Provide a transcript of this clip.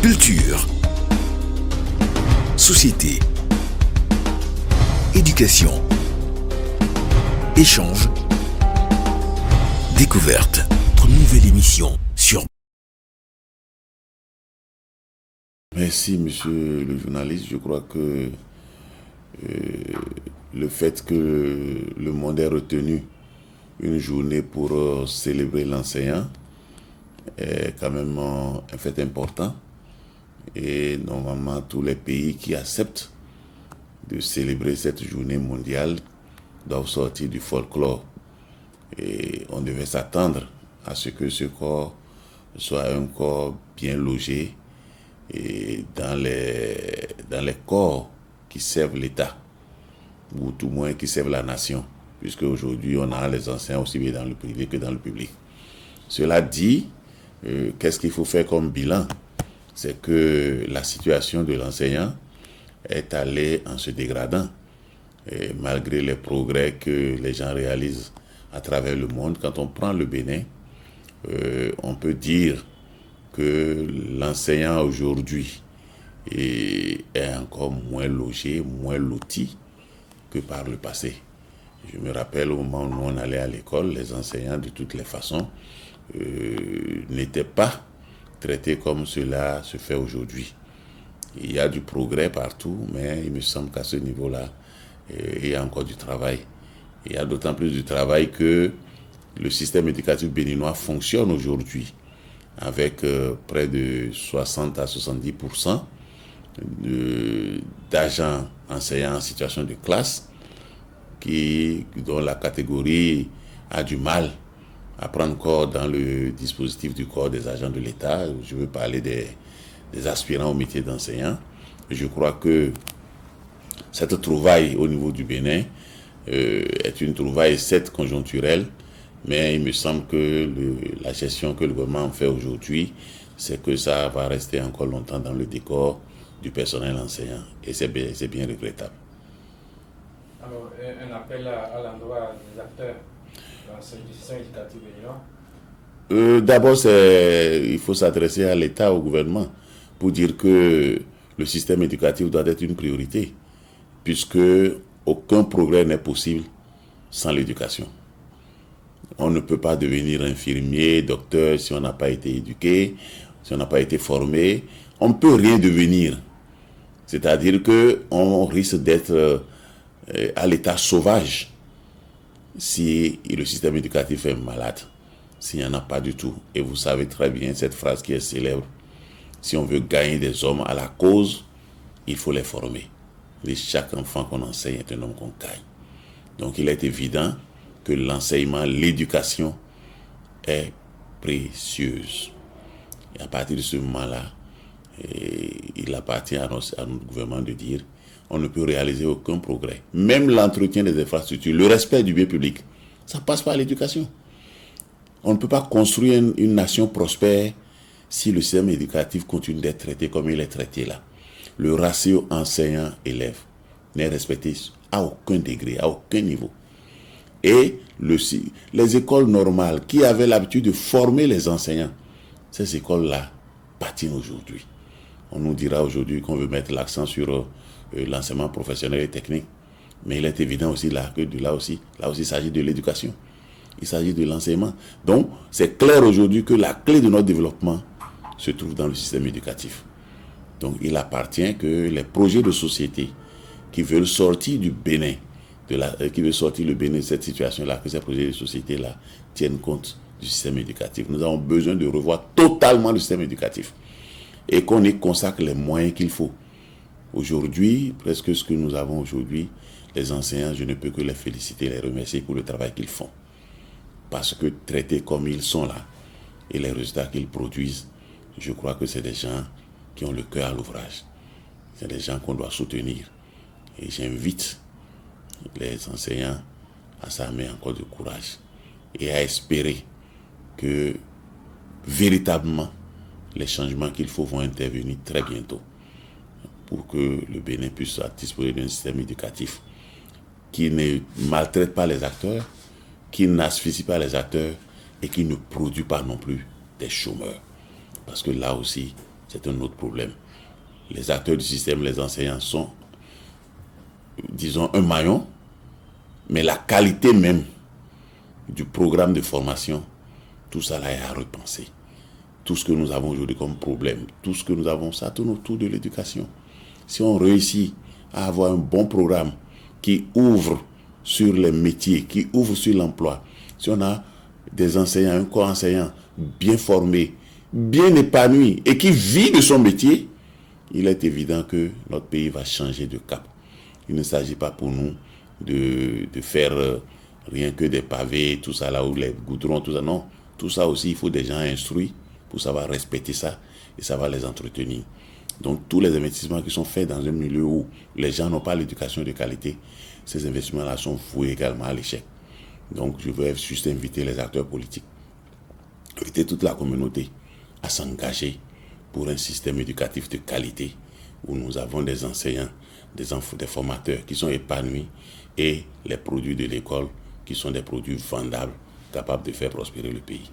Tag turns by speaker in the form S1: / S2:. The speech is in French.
S1: Culture, société, éducation, échange, découverte. Notre nouvelle émission sur...
S2: Merci, monsieur le journaliste. Je crois que le fait que le monde ait retenu une journée pour célébrer l'enseignant est quand même un fait important. Et normalement, tous les pays qui acceptent de célébrer cette journée mondiale doivent sortir du folklore. Et on devait s'attendre à ce que ce corps soit un corps bien logé et dans les corps qui servent l'État, ou tout moins qui servent la nation, puisque aujourd'hui on a les enseignants aussi bien dans le privé que dans le public. Cela dit, qu'est-ce qu'il faut faire comme bilan? C'est que la situation de l'enseignant est allée en se dégradant, et malgré les progrès que les gens réalisent à travers le monde. Quand on prend le Bénin, on peut dire que l'enseignant aujourd'hui est encore moins logé, moins loti que par le passé. Je me rappelle au moment où on allait à l'école, les enseignants de toutes les façons n'étaient pas traités comme cela se fait aujourd'hui. Il y a du progrès partout, mais il me semble qu'à ce niveau-là, il y a encore du travail. Il y a d'autant plus de travail que le système éducatif béninois fonctionne aujourd'hui avec près de 60 à 70% d'agents enseignants en situation de classe dont la catégorie a du mal à prendre corps dans le dispositif du corps des agents de l'État. Je veux parler des aspirants au métier d'enseignant. Je crois que cette trouvaille au niveau du Bénin est une trouvaille certes conjoncturelle, mais il me semble que la gestion que le gouvernement en fait aujourd'hui, c'est que ça va rester encore longtemps dans le décor du personnel enseignant. Et c'est bien regrettable.
S3: Alors, un appel à l'endroit des acteurs du système éducatif béninois?
S2: D'abord, il faut s'adresser à l'État, au gouvernement, pour dire que le système éducatif doit être une priorité, puisque aucun progrès n'est possible sans l'éducation. On ne peut pas devenir infirmier, docteur si on n'a pas été éduqué, si on n'a pas été formé. On ne peut rien devenir. C'est-à-dire qu'on risque d'être à l'état sauvage si le système éducatif est malade, s'il n'y en a pas du tout. Et vous savez très bien cette phrase qui est célèbre. Si on veut gagner des hommes à la cause, il faut les former. Et chaque enfant qu'on enseigne est un homme qu'on gagne. Donc il est évident que l'enseignement, l'éducation est précieuse. Et à partir de ce moment-là, il appartient à notre gouvernement de dire on ne peut réaliser aucun progrès. Même l'entretien des infrastructures, le respect du bien public, ça passe par l'éducation. On ne peut pas construire une nation prospère si le système éducatif continue d'être traité comme il est traité là. Le ratio enseignant-élève n'est respecté à aucun degré, à aucun niveau. Et les écoles normales qui avaient l'habitude de former les enseignants, ces écoles-là patinent aujourd'hui. On nous dira aujourd'hui qu'on veut mettre l'accent sur l'enseignement professionnel et technique, mais il est évident aussi là que là aussi, il s'agit de l'éducation. Il s'agit de l'enseignement. Donc, c'est clair aujourd'hui que la clé de notre développement se trouve dans le système éducatif. Donc, il appartient que les projets de société qui veulent sortir du Bénin, qui veulent sortir le Bénin de cette situation-là, que ces projets de société-là tiennent compte du système éducatif. Nous avons besoin de revoir totalement le système éducatif et qu'on y consacre les moyens qu'il faut. Aujourd'hui, presque ce que nous avons aujourd'hui, les enseignants, je ne peux que les féliciter, les remercier pour le travail qu'ils font. Parce que traités comme ils sont là et les résultats qu'ils produisent, je crois que c'est des gens qui ont le cœur à l'ouvrage. C'est des gens qu'on doit soutenir. Et j'invite les enseignants à s'armer encore de courage et à espérer que véritablement les changements qu'il faut vont intervenir très bientôt pour que le Bénin puisse disposer d'un système éducatif qui ne maltraite pas les acteurs, qui n'asphyxie pas les acteurs et qui ne produit pas non plus des chômeurs. Parce que là aussi, c'est un autre problème. Les acteurs du système, les enseignants sont, disons, un maillon, mais la qualité même du programme de formation, tout ça là est à repenser. Tout ce que nous avons aujourd'hui comme problème, tout ce que nous avons, ça tourne autour de l'éducation. Si on réussit à avoir un bon programme qui ouvre sur les métiers, qui ouvre sur l'emploi, si on a des enseignants, un corps enseignant bien formé, bien épanoui et qui vit de son métier, il est évident que notre pays va changer de cap. Il ne s'agit pas pour nous de faire rien que des pavés, tout ça là, ou les goudrons, tout ça. Non, tout ça aussi, il faut des gens instruits pour savoir respecter ça et savoir les entretenir. Donc tous les investissements qui sont faits dans un milieu où les gens n'ont pas l'éducation de qualité, ces investissements-là sont voués également à l'échec. Donc je veux juste inviter les acteurs politiques, inviter toute la communauté à s'engager pour un système éducatif de qualité où nous avons des enseignants, des formateurs qui sont épanouis et les produits de l'école qui sont des produits vendables, capables de faire prospérer le pays.